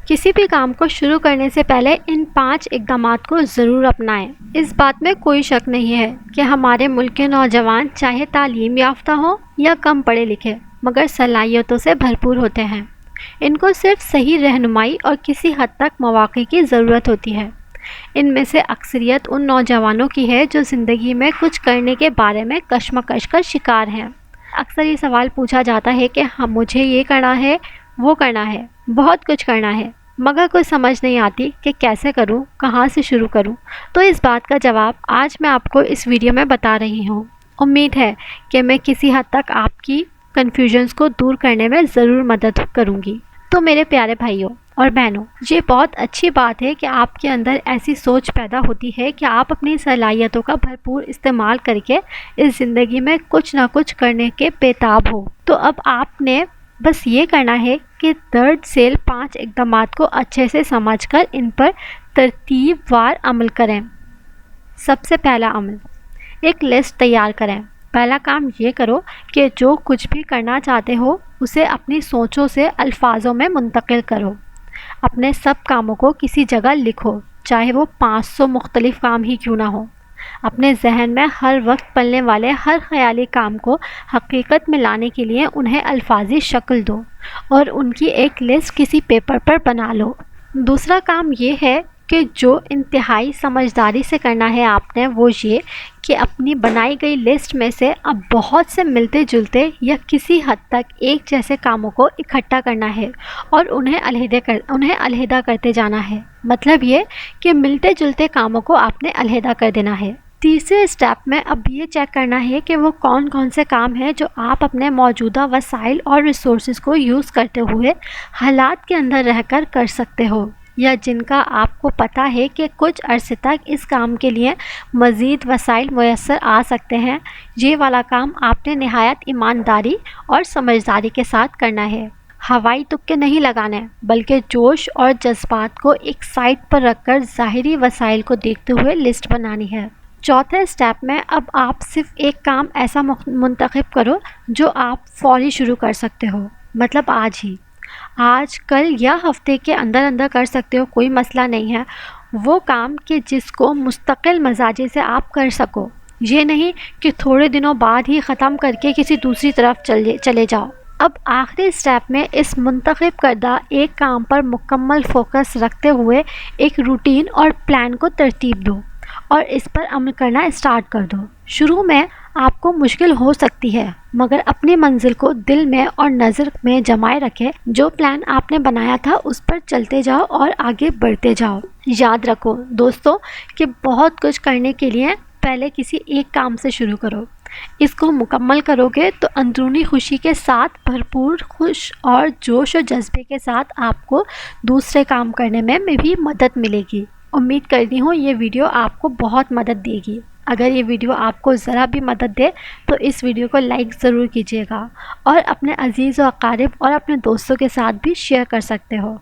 کسی بھی کام کو شروع کرنے سے پہلے ان 5 اقدامات کو ضرور اپنائیں۔ اس بات میں کوئی شک نہیں ہے کہ ہمارے ملک کے نوجوان چاہے تعلیم یافتہ ہوں یا کم پڑھے لکھے مگر صلاحیتوں سے بھرپور ہوتے ہیں۔ ان کو صرف صحیح رہنمائی اور کسی حد تک مواقع کی ضرورت ہوتی ہے۔ ان میں سے اکثریت ان نوجوانوں کی ہے جو زندگی میں کچھ کرنے کے بارے میں کشمکش کا شکار ہیں۔ اکثر یہ سوال پوچھا جاتا ہے کہ مجھے یہ کرنا ہے، وہ کرنا ہے، بہت کچھ کرنا ہے، مگر کوئی سمجھ نہیں آتی کہ کیسے کروں، کہاں سے شروع کروں۔ تو اس بات کا جواب آج میں آپ کو اس ویڈیو میں بتا رہی ہوں۔ امید ہے کہ میں کسی حد تک آپ کی کنفیوژنز کو دور کرنے میں ضرور مدد کروں گی۔ تو میرے پیارے بھائیوں اور بہنوں، یہ بہت اچھی بات ہے کہ آپ کے اندر ایسی سوچ پیدا ہوتی ہے کہ آپ اپنی صلاحیتوں کا بھرپور استعمال کر کے اس زندگی میں کچھ نہ کچھ کرنے کے بےتاب ہو۔ تو اب آپ نے بس یہ کرنا ہے کہ درج ذیل 5 اقدامات کو اچھے سے سمجھ کر ان پر ترتیب وار عمل کریں۔ سب سے پہلا عمل، ایک لسٹ تیار کریں۔ پہلا کام یہ کرو کہ جو کچھ بھی کرنا چاہتے ہو اسے اپنی سوچوں سے الفاظوں میں منتقل کرو۔ اپنے سب کاموں کو کسی جگہ لکھو، چاہے وہ 500 مختلف کام ہی کیوں نہ ہو۔ اپنے ذہن میں ہر وقت پلنے والے ہر خیالی کام کو حقیقت میں لانے کے لیے انہیں الفاظی شکل دو اور ان کی ایک لسٹ کسی پیپر پر بنا لو۔ دوسرا کام یہ ہے کہ جو انتہائی سمجھداری سے کرنا ہے آپ نے وہ یہ کہ اپنی بنائی گئی لسٹ میں سے اب بہت سے ملتے جلتے یا کسی حد تک ایک جیسے کاموں کو اکٹھا کرنا ہے اور انہیں علیحدہ کرتے جانا ہے۔ مطلب یہ کہ ملتے جلتے کاموں کو آپ نے علیحدہ کر دینا ہے۔ تیسرے اسٹیپ میں اب یہ چیک کرنا ہے کہ وہ کون کون سے کام ہیں جو آپ اپنے موجودہ وسائل اور ریسورسز کو یوز کرتے ہوئے حالات کے اندر رہ کر کر سکتے ہو، یا جن کا آپ کو پتہ ہے کہ کچھ عرصے تک اس کام کے لیے مزید وسائل میسر آ سکتے ہیں۔ یہ والا کام آپ نے نہایت ایمانداری اور سمجھداری کے ساتھ کرنا ہے۔ ہوائی تکے نہیں لگانے بلکہ جوش اور جذبات کو ایک سائڈ پر رکھ کر ظاہری وسائل کو دیکھتے ہوئے لسٹ بنانی ہے۔ چوتھے اسٹیپ میں اب آپ صرف ایک کام ایسا منتخب کرو جو آپ فوری شروع کر سکتے ہو، مطلب آج ہی، آج کل یا ہفتے کے اندر اندر کر سکتے ہو، کوئی مسئلہ نہیں ہے۔ وہ کام کہ جس کو مستقل مزاجی سے آپ کر سکو، یہ نہیں کہ تھوڑے دنوں بعد ہی ختم کر کے کسی دوسری طرف چلے جاؤ۔ اب آخری اسٹیپ میں اس منتخب کردہ ایک کام پر مکمل فوکس رکھتے ہوئے ایک روٹین اور پلان کو ترتیب دو اور اس پر عمل کرنا اسٹارٹ کر دو۔ شروع میں آپ کو مشکل ہو سکتی ہے مگر اپنی منزل کو دل میں اور نظر میں جمائے رکھے، جو پلان آپ نے بنایا تھا اس پر چلتے جاؤ اور آگے بڑھتے جاؤ۔ یاد رکھو دوستو کہ بہت کچھ کرنے کے لیے پہلے کسی ایک کام سے شروع کرو۔ اس کو مکمل کرو گے تو اندرونی خوشی کے ساتھ بھرپور خوش اور جوش و جذبے کے ساتھ آپ کو دوسرے کام کرنے میں بھی مدد ملے گی۔ امید کرتی ہوں یہ ویڈیو آپ کو بہت مدد دے گی۔ اگر یہ ویڈیو آپ کو ذرا بھی مدد دے تو اس ویڈیو کو لائک ضرور کیجیے گا اور اپنے عزیز و اقارب اور اپنے دوستوں کے ساتھ بھی شیئر کر سکتے ہو۔